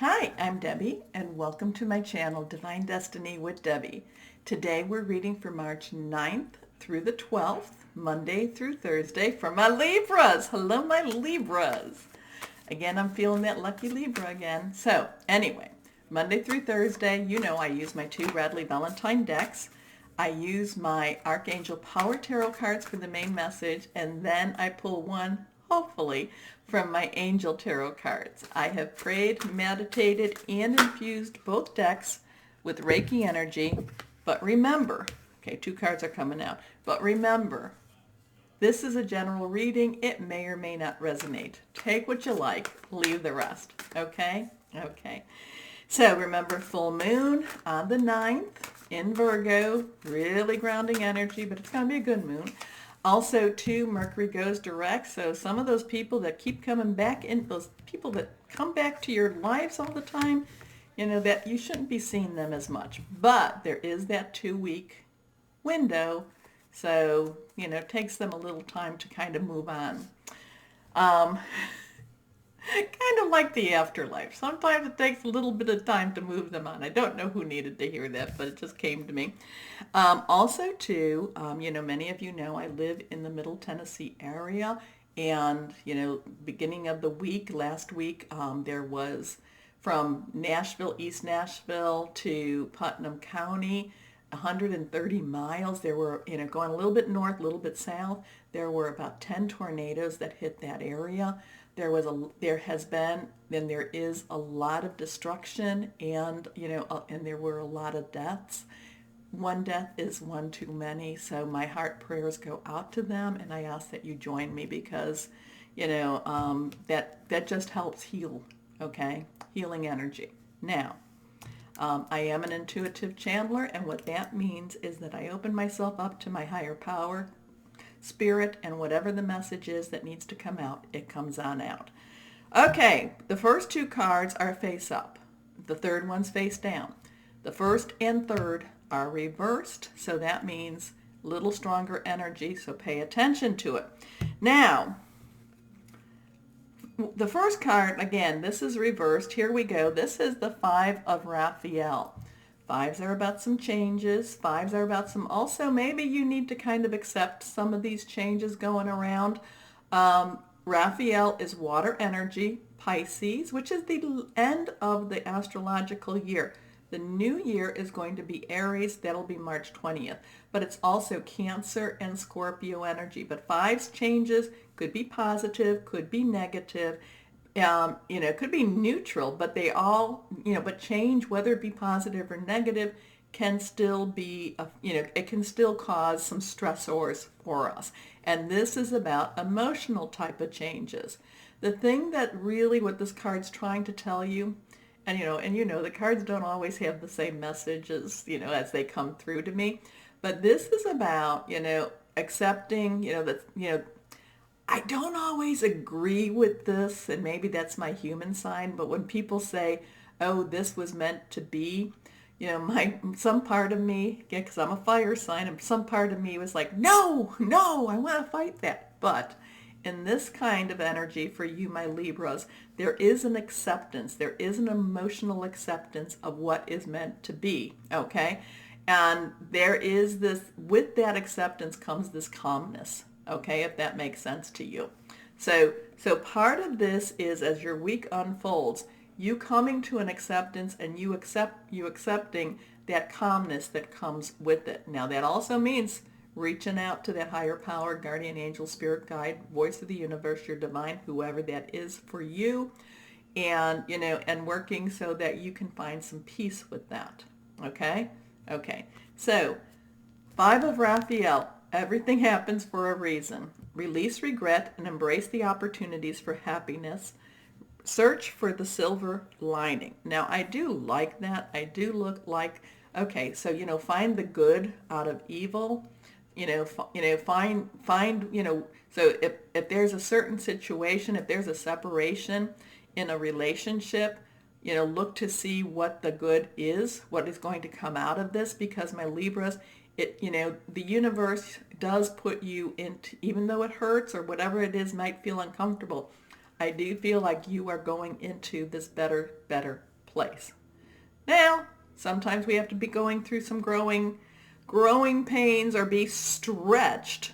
Hi, I'm Debbie, and welcome to my channel, Divine Destiny with Debbie. Today we're reading for March 9th through the 12th, Monday through Thursday, for my Libras. Hello, my Libras. Again, I'm feeling that lucky Libra again. So, anyway, Monday through Thursday, you know I use my two Radley Valentine decks. I use my Archangel Power Tarot cards for the main message, and then I pull one, hopefully, from my Angel Tarot cards. I have prayed, meditated, and infused both decks with Reiki energy, but remember, okay, two cards are coming out, but remember, this is a general reading. It may or may not resonate. Take what you like, leave the rest, okay? Okay. So remember, full moon on the 9th in Virgo, really grounding energy, but it's going to be a good moon. Also, too, Mercury goes direct, so some of those people that keep coming back in, those people that come back to your lives all the time, you know, that you shouldn't be seeing them as much. But there is that 2-week window, so, you know, it takes them a little time to kind of move on. Kind of like the afterlife. Sometimes it takes a little bit of time to move them on. I don't know who needed to hear that, but it just came to me. Also, too, you know, many of you know I live in the Middle Tennessee area. And, you know, beginning of the week, last week, there was from Nashville, East Nashville to Putnam County, 130 miles. There were, you know, going a little bit north, a little bit south. There were about 10 tornadoes that hit that area. There has been, and there is a lot of destruction, and, you know, and there were a lot of deaths. One death is one too many, so my heart prayers go out to them, and I ask that you join me because, you know, that just helps heal, okay? Healing energy. Now, I am an intuitive channeler, and what that means is that I open myself up to my higher power, spirit, and whatever the message is that needs to come out, it comes on out. Okay, the first two cards are face up. The third one's face down. The first and third are reversed, so that means a little stronger energy, so pay attention to it. Now, the first card, again, this is reversed. Here we go. This is the Five of Raphael. Fives are about some changes. Fives are about some, also maybe you need to kind of accept some of these changes going around. Raphael is water energy, Pisces, which is the end of the astrological year. The new year is going to be Aries. That'll be March 20th. But it's also Cancer and Scorpio energy. But fives changes could be positive, could be negative. You know, could be neutral, but they all, you know, but change, whether it be positive or negative, can still be, you know, it can still cause some stressors for us. And this is about emotional type of changes. The thing that really, what this card's trying to tell you, and you know, the cards don't always have the same messages, you know, as they come through to me, but this is about, you know, accepting, you know, that, you know, I don't always agree with this, and maybe that's my human side, but when people say, oh, this was meant to be, you know, some part of me, yeah, because I'm a fire sign, and some part of me was like, no, I want to fight that. But in this kind of energy for you, my Libras, there is an acceptance. There is an emotional acceptance of what is meant to be, okay? And there is this, with that acceptance comes this calmness. Okay, if that makes sense to you. So part of this is, as your week unfolds, you coming to an acceptance and you accepting that calmness that comes with it. Now that also means reaching out to that higher power, guardian angel, spirit guide, voice of the universe, your divine, whoever that is for you, and, you know, and working so that you can find some peace with that. Okay? Okay. So, Five of Raphael. Everything happens for a reason. Release regret and embrace the opportunities for happiness. Search for the silver lining. Now, I do like that. I do look like, okay, so, you know, find the good out of evil. You know, find, you know, so if there's a certain situation, if there's a separation in a relationship, you know, look to see what the good is, what is going to come out of this, because my Libras, it, you know, the universe does put you into, even though it hurts or whatever it is might feel uncomfortable, I do feel like you are going into this better place. Now, sometimes we have to be going through some growing pains or be stretched.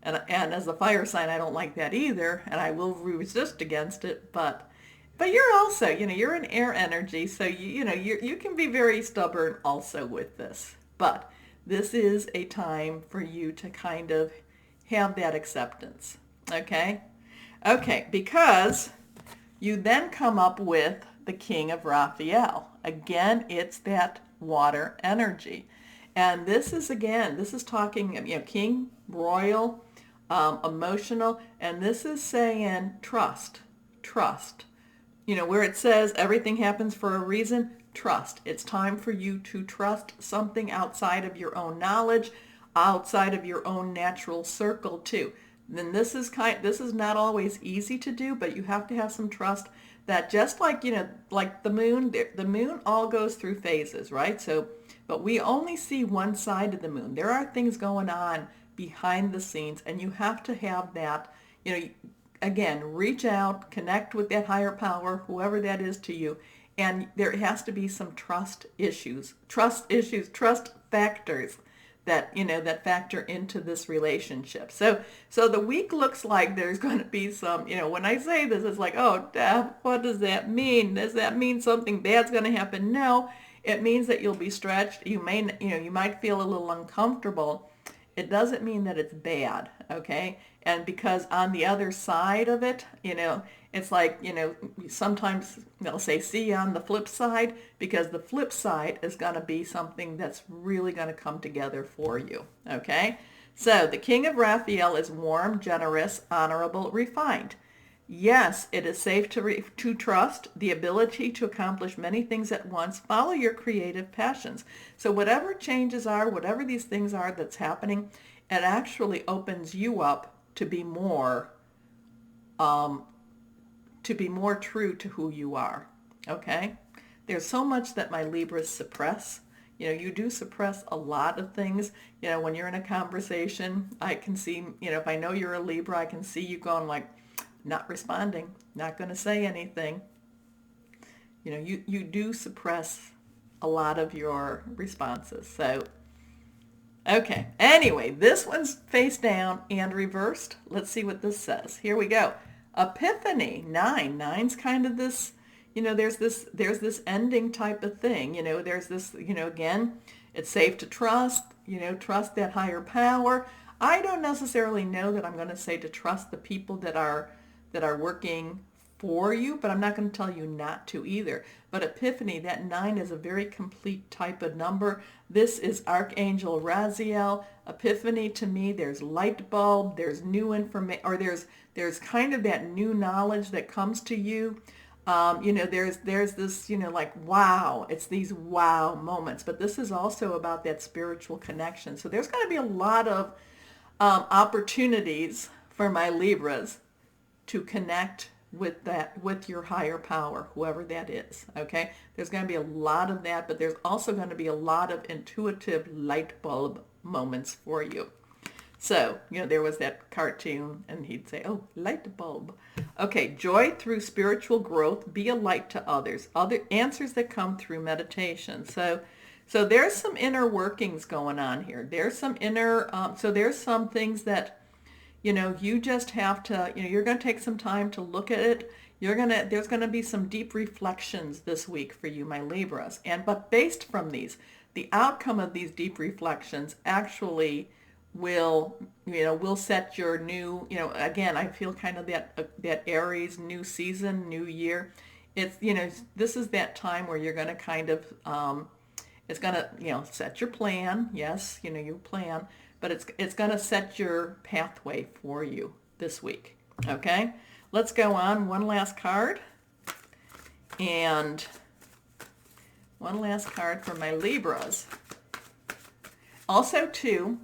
And as a fire sign, I don't like that either, and I will resist against it. But you're also, you're an air energy, so you can be very stubborn also with this. But this is a time for you to kind of have that acceptance. Okay? Okay, because you then come up with the King of Raphael. Again, it's that water energy. And this is talking, king, royal, emotional, and this is saying trust. Where it says everything happens for a reason, trust. It's time for you to trust something outside of your own knowledge, outside of your own natural circle too. Then this is not always easy to do, but you have to have some trust that just like, like the moon all goes through phases, right? So, but we only see one side of the moon. There are things going on behind the scenes, and you have to have that, again, reach out, connect with that higher power, whoever that is to you, and there has to be some trust factors that factor into this relationship. So the week looks like there's going to be some, when I say this, it's like, oh, Deb, what does that mean? Does that mean something bad's going to happen? No, it means that you'll be stretched. You might feel a little uncomfortable. It doesn't mean that it's bad, okay? And because on the other side of it, it's like, sometimes they'll say, see you on the flip side, because the flip side is going to be something that's really going to come together for you, okay? So the King of Raphael is warm, generous, honorable, refined. Yes, it is safe to trust the ability to accomplish many things at once. Follow your creative passions. So whatever changes are, whatever these things are that's happening, it actually opens you up to be more true to who you are. Okay? There's so much that my Libras suppress. You do suppress a lot of things. When you're in a conversation, I can see, if I know you're a Libra, I can see you going like, not responding, not going to say anything. You do suppress a lot of your responses. So, okay. Anyway, this one's face down and reversed. Let's see what this says. Here we go. Epiphany, 9. 9's kind of this, there's this ending type of thing. There's this, again, it's safe to trust, trust that higher power. I don't necessarily know that I'm going to say to trust the people that are working for you, but I'm not going to tell you not to either. But Epiphany, that 9 is a very complete type of number. This is Archangel Raziel. Epiphany, to me, there's light bulb, there's new information, or there's kind of that new knowledge that comes to you. There's this, like, wow, it's these wow moments. But this is also about that spiritual connection. So there's going to be a lot of opportunities for my Libras to connect with your higher power, whoever that is, okay? There's going to be a lot of that, but there's also going to be a lot of intuitive light bulb moments for you. So, there was that cartoon, and he'd say, oh, light bulb. Okay, joy through spiritual growth, be a light to others. Other answers that come through meditation. So there's some inner workings going on here. There's some inner, so there's some things that, you just have to, you're going to take some time to look at it. There's going to be some deep reflections this week for you, my Libras. But based from these, the outcome of these deep reflections actually will set your new, again, I feel kind of that Aries new season, new year. It's, this is that time where you're going to kind of, it's going to, set your plan. Yes, you plan. But it's going to set your pathway for you this week. Okay? Let's go on. One last card. And one last card for my Libras. Also, too,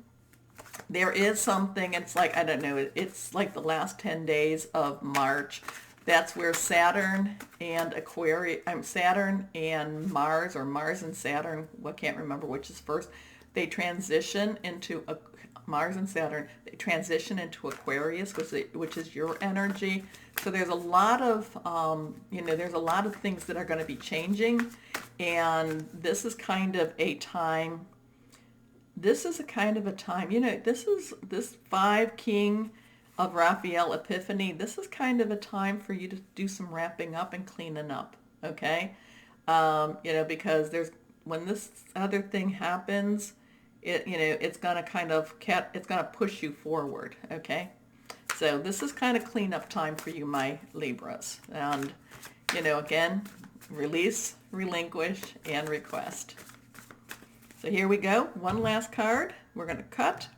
there is something, it's like, I don't know, it's like the last 10 days of March. That's where Saturn and Saturn and Mars, or Mars and Saturn, I can't remember which is first, they transition into Mars and Saturn, they transition into Aquarius, which is your energy. So there's a lot of, there's a lot of things that are going to be changing. And this is kind of a time, this five king of Raphael epiphany, this is kind of a time for you to do some wrapping up and cleaning up, okay? Because when this other thing happens, it's going to push you forward, okay? So this is kind of cleanup time for you, my Libras. And, again, release, relinquish, and request. So here we go. One last card. We're going to cut.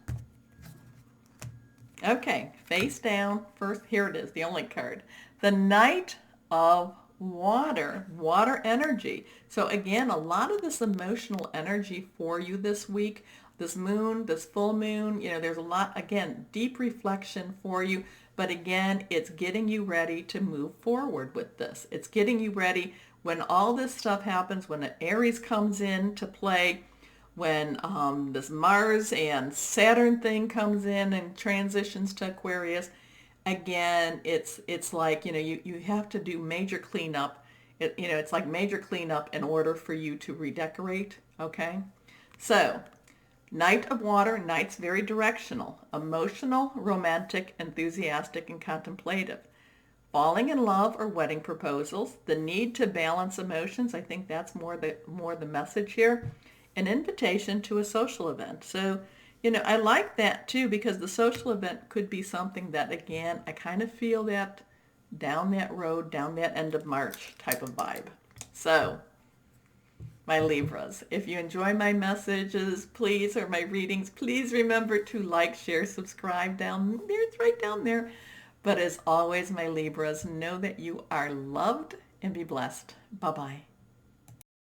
Okay, face down. First, here it is, the only card. The Knight of Water energy. So again, a lot of this emotional energy for you this week, this moon, this full moon, there's a lot, again, deep reflection for you. But again, it's getting you ready to move forward with this. It's getting you ready when all this stuff happens, when the Aries comes in to play, when this Mars and Saturn thing comes in and transitions to Aquarius. Again, it's like, you have to do major cleanup. It's like major cleanup in order for you to redecorate, okay? So, Knight of Water, Knight's very directional, emotional, romantic, enthusiastic, and contemplative. Falling in love or wedding proposals, the need to balance emotions, I think that's more the message here. An invitation to a social event. So, I like that too, because the social event could be something that, again, I kind of feel that down that road, down that end of March type of vibe. So, my Libras, if you enjoy my messages, please, or my readings, please remember to like, share, subscribe down there. It's right down there. But as always, my Libras, know that you are loved and be blessed. Bye-bye.